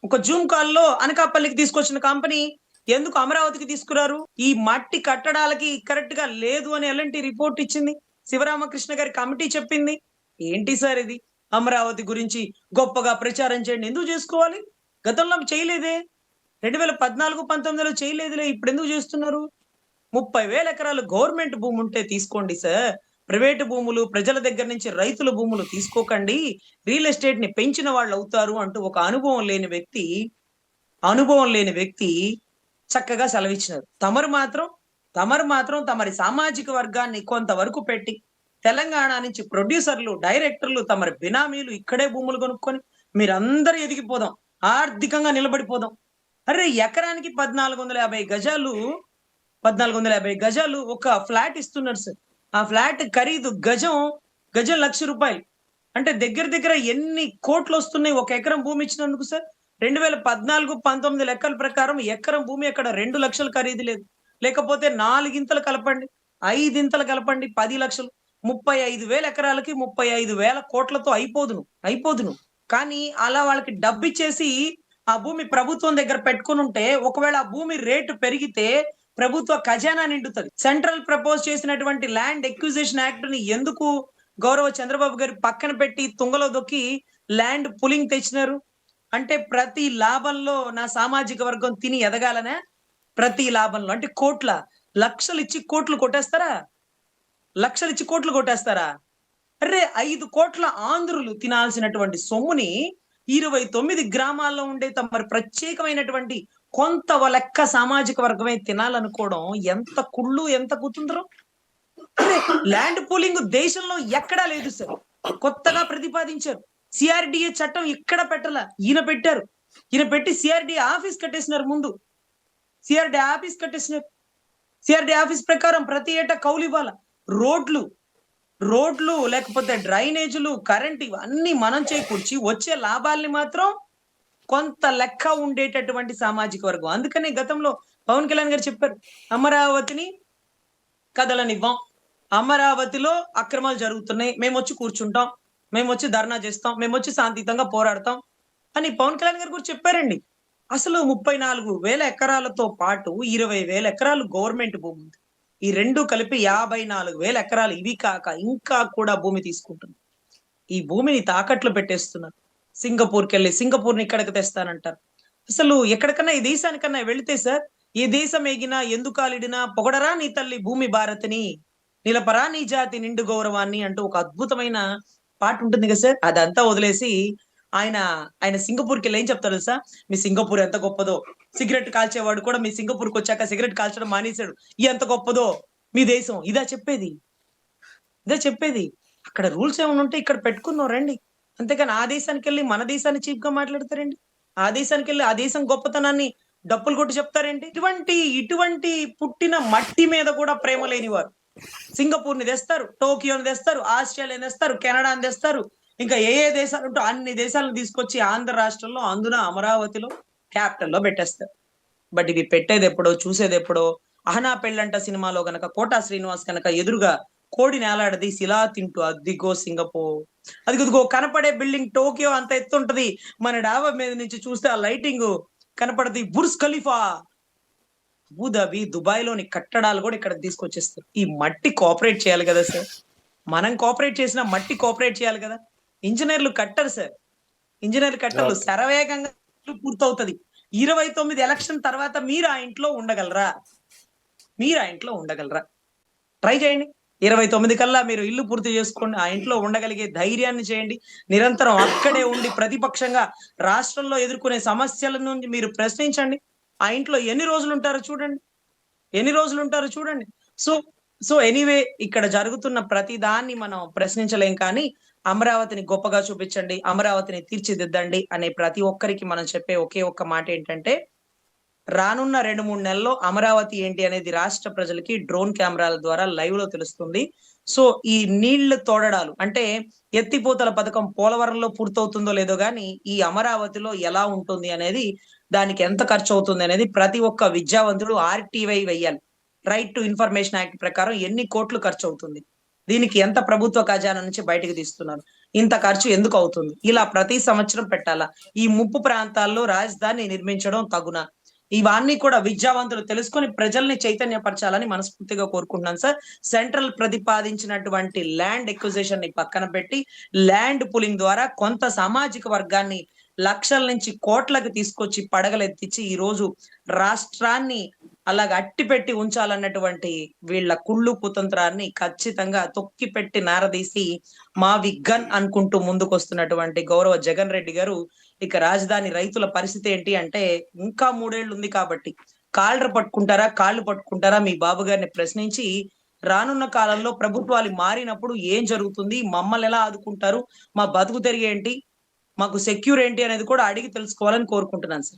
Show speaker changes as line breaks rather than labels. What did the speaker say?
ఒక జూమ్ కాల్లో అనకాపల్లికి తీసుకొచ్చిన కంపెనీ ఎందుకు అమరావతికి తీసుకురారు? ఈ మట్టి కట్టడాలకి కరెక్ట్ గా లేదు అని ఎలాంటి రిపోర్ట్ ఇచ్చింది? శివరామకృష్ణ గారి కమిటీ చెప్పింది. ఏంటి సార్ ఇది? అమరావతి గురించి గొప్పగా ప్రచారం చేయండి. ఎందుకు చేసుకోవాలి? గతంలో చేయలేదే. 2014-19లో చేయలేదులే. ఇప్పుడు ఎందుకు చేస్తున్నారు? 30,000 ఎకరాలు గవర్నమెంట్ భూమి ఉంటే తీసుకోండి సార్. ప్రైవేటు భూములు, ప్రజల దగ్గర నుంచి రైతుల భూములు తీసుకోకండి. రియల్ ఎస్టేట్ ని పెంచిన వాళ్ళు అవుతారు అంటూ ఒక అనుభవం లేని వ్యక్తి చక్కగా సెలవిచ్చినారు. తమరు మాత్రం తమరి సామాజిక వర్గాన్ని కొంతవరకు పెట్టి తెలంగాణ నుంచి ప్రొడ్యూసర్లు, డైరెక్టర్లు, తమరి బినామీలు ఇక్కడే భూములు కొనుక్కొని మీరందరూ ఎదిగిపోదాం, ఆర్థికంగా నిలబడిపోదాం. అరే ఎకరానికి 1450 గజాలు ఒక ఫ్లాట్ ఇస్తున్నారు సార్. ఆ ఫ్లాట్ ఖరీదు గజం గజం ₹1,00,000. అంటే దగ్గర దగ్గర ఎన్ని కోట్లు వస్తున్నాయి ఒక ఎకరం భూమి ఇచ్చినందుకు సార్? 2014-19 లెక్కల ప్రకారం ఎకరం భూమి అక్కడ 2 లక్షలు ఖరీదు లేదు. లేకపోతే 4 ఇంతలు కలపండి, 5 ఇంతలు కలపండి, 10 లక్షలు. 35,000 ఎకరాలకి 35,000 కోట్లతో అయిపోదును. కానీ అలా వాళ్ళకి డబ్బిచ్చేసి ఆ భూమి ప్రభుత్వం దగ్గర పెట్టుకుని ఉంటే, ఒకవేళ ఆ భూమి రేటు పెరిగితే ప్రభుత్వ ఖజానా నిండుతుంది. సెంట్రల్ ప్రపోజ్ చేసినటువంటి ల్యాండ్ ఎక్విజిషన్ యాక్ట్ ని ఎందుకు గౌరవ చంద్రబాబు గారు పక్కన పెట్టి తుంగలో దొక్కి ల్యాండ్ పులింగ్ తెచ్చినారు? అంటే ప్రతి లాభంలో నా సామాజిక వర్గం తిని ఎదగాలనే. ప్రతి లాభంలో అంటే లక్షలు ఇచ్చి కోట్లు కొట్టేస్తారా? అరే 5 కోట్ల ఆంధ్రులు తినాల్సినటువంటి సొమ్ముని 29 గ్రామాల్లో ఉండే తమ ప్రత్యేకమైనటువంటి కొంత లెక్క సామాజిక వర్గమే తినాలనుకోవడం ఎంత కుళ్ళు, ఎంత కూతుందరో. ల్యాండ్ పూలింగ్ దేశంలో ఎక్కడా లేదు సార్. కొత్తగా ప్రతిపాదించారు. సిఆర్డిఏ చట్టం ఇక్కడ పెట్టాల, ఈయన పెట్టారు. ఈయన పెట్టి సిఆర్డిఏ ఆఫీస్ కట్టేసినారు. ముందు సిఆర్డిఏ ఆఫీస్ ప్రకారం ప్రతి ఏటా కౌలు ఇవ్వాల. రోడ్లు లేకపోతే డ్రైనేజీలు, కరెంట్ ఇవన్నీ మనం చేకూర్చి వచ్చే లాభాల్ని మాత్రం కొంత లెక్క ఉండేటటువంటి సామాజిక వర్గం. అందుకనే గతంలో పవన్ కళ్యాణ్ గారు చెప్పారు, అమరావతిని కదలనివ్వం, అమరావతిలో అక్రమాలు జరుగుతున్నాయి, మేము వచ్చి కూర్చుంటాం, మేము వచ్చి ధర్నా చేస్తాం, మేము వచ్చి శాంతియుతంగా పోరాడతాం అని పవన్ కళ్యాణ్ గారు కూడా చెప్పారండి. అసలు 34,000 ఎకరాలతో పాటు 20,000 ఎకరాలు గవర్నమెంట్ భూమి ఉంది. ఈ రెండు కలిపి 54,000 ఎకరాలు. ఇవి కాక ఇంకా కూడా భూమి తీసుకుంటుంది. ఈ భూమిని తాకట్లు పెట్టేస్తున్నారు. సింగపూర్ని ఇక్కడికి తెస్తానంటారు. అసలు ఎక్కడికన్నా ఈ దేశానికన్నా వెళితే సార్, ఏ దేశం ఎగినా ఎందుకు కాలిడినా పొగడరా నీ తల్లి భూమి భారతిని, నిలపరా నీ జాతి నిండు గౌరవాన్ని అంటూ ఒక అద్భుతమైన పాట ఉంటుంది కదా సార్. అదంతా వదిలేసి ఆయన సింగపూర్కి వెళ్ళి ఏం చెప్తారు తెలుసా? మీ సింగపూర్ ఎంత గొప్పదో, సిగరెట్ కాల్చేవాడు కూడా మీ సింగపూర్కి వచ్చాక సిగరెట్ కాల్చడం మానేశాడు, ఎంత గొప్పదో మీ దేశం. ఇదా చెప్పేది. అక్కడ రూల్స్ ఏమైనా ఉంటే ఇక్కడ పెట్టుకున్నాం రండి. అంతేకాని ఆ దేశానికి వెళ్ళి మన దేశాన్ని చీప్ గా మాట్లాడతారండి. ఆ దేశానికి వెళ్ళి ఆ దేశం గొప్పతనాన్ని డప్పులు కొట్టి చెప్తారేంటి? ఇటువంటి పుట్టిన మట్టి మీద కూడా ప్రేమ లేనివారు సింగపూర్ ని తెస్తారు, టోకియోని తెస్తారు, ఆస్ట్రేలియాని తెస్తారు, కెనడాని తెస్తారు, ఇంకా ఏ దేశాలు ఉంటో అన్ని దేశాలను తీసుకొచ్చి ఆంధ్ర రాష్ట్రంలో, అందున అమరావతిలో క్యాపిటల్ లో పెట్టేస్తారు. బట్ ఇవి పెట్టేది ఎప్పుడో, చూసేది ఎప్పుడో. అహనా పెళ్ళంట సినిమాలో గనక కోటా శ్రీనివాస్ కనుక ఎదురుగా కోడి నేలాడది శిలా తింటూ అదిగో సింగపూర్, అదిగో కనపడే బిల్డింగ్ టోకియో అంత ఎత్తుంటది, మన డాబా మీద నుంచి చూస్తే ఆ లైటింగ్ కనపడది బుర్జ్ ఖలీఫా. అబుదాబి, దుబాయ్ లోని కట్టడాలు కూడా ఇక్కడ తీసుకొచ్చేస్తారు. ఈ మట్టి కోఆపరేట్ చేయాలి కదా సార్. మనం కోఆపరేట్ చేసినా మట్టి కోఆపరేట్ చేయాలి కదా. ఇంజనీర్లు కట్టరు సార్, శరవేగంగా పూర్తవుతుంది. 29 ఎలక్షన్ తర్వాత మీరు ఆ ఇంట్లో ఉండగలరా? ట్రై చేయండి. 29 కల్లా మీరు ఇల్లు పూర్తి చేసుకోండి. ఆ ఇంట్లో ఉండగలిగే ధైర్యాన్ని చేయండి. నిరంతరం అక్కడే ఉండి ప్రతిపక్షంగా రాష్ట్రంలో ఎదుర్కొనే సమస్యల నుంచి మీరు ప్రశ్నించండి. ఆ ఇంట్లో ఎన్ని రోజులు ఉంటారో చూడండి. సో ఎనీవే, ఇక్కడ జరుగుతున్న ప్రతి దాన్ని మనం ప్రశ్నించలేం, కానీ అమరావతిని గొప్పగా చూపించండి, అమరావతిని తీర్చిదిద్దండి అనే ప్రతి ఒక్కరికి మనం చెప్పే ఒకే ఒక్క మాట ఏంటంటే, రానున్న 2-3 నెలల్లో అమరావతి ఏంటి అనేది రాష్ట్ర ప్రజలకి డ్రోన్ కెమెరాల ద్వారా లైవ్ లో తెలుస్తుంది. సో ఈ నీళ్లు తోడడాలు అంటే ఎత్తిపోతల పథకం పోలవరంలో పూర్తవుతుందో లేదో గానీ, ఈ అమరావతిలో ఎలా ఉంటుంది అనేది, దానికి ఎంత ఖర్చు అవుతుంది అనేది ప్రతి ఒక్క విద్యావంతుడు RTI వెయ్యాలి. రైట్ టు ఇన్ఫర్మేషన్ యాక్ట్ ప్రకారం ఎన్ని కోట్లు ఖర్చు అవుతుంది, దీనికి ఎంత ప్రభుత్వ ఖజానా నుంచి బయటకు తీస్తున్నారు, ఇంత ఖర్చు ఎందుకు అవుతుంది? ఇలా ప్రతి సంవత్సరం పెట్టాలా? ఈ ముప్పు ప్రాంతాల్లో రాజధాని నిర్మించడం తగునా? ఇవన్నీ కూడా విద్యావంతులు తెలుసుకొని ప్రజల్ని చైతన్యపరచాలని మనస్ఫూర్తిగా కోరుకుంటున్నాను సార్. సెంట్రల్ ప్రతిపాదించినటువంటి ల్యాండ్ ఎక్విజిషన్‌ని పక్కన పెట్టి, ల్యాండ్ పూలింగ్ ద్వారా కొంత సామాజిక వర్గాన్ని లక్షల నుంచి కోట్లకి తీసుకొచ్చి పడగలెత్తిచ్చి ఈరోజు రాష్ట్రాన్ని అలాగ అట్టిపెట్టి ఉంచాలన్నటువంటి వీళ్ళ కుళ్ళు కుతంత్రాన్ని ఖచ్చితంగా తొక్కిపెట్టి నారదీసి మావి గన్ అనుకుంటూ ముందుకొస్తున్నటువంటి గౌరవ జగన్ రెడ్డి గారు ఇక రాజధాని రైతుల పరిస్థితి ఏంటి అంటే ఇంకా 3 ఏళ్ళు ఉంది కాబట్టి కాళ్ళను పట్టుకుంటారా? కాళ్ళు పట్టుకుంటారా? మీ బాబు గారిని ప్రశ్నించి రానున్న కాలంలో ప్రభుత్వాలు మారినప్పుడు ఏం జరుగుతుంది? మమ్మల్నెలా ఆదుకుంటారు? మా బతుకు తెరుగేంటి? మాకు సెక్యూర్ ఏంటి అనేది కూడా అడిగి తెలుసుకోవాలని కోరుకుంటున్నాను సార్.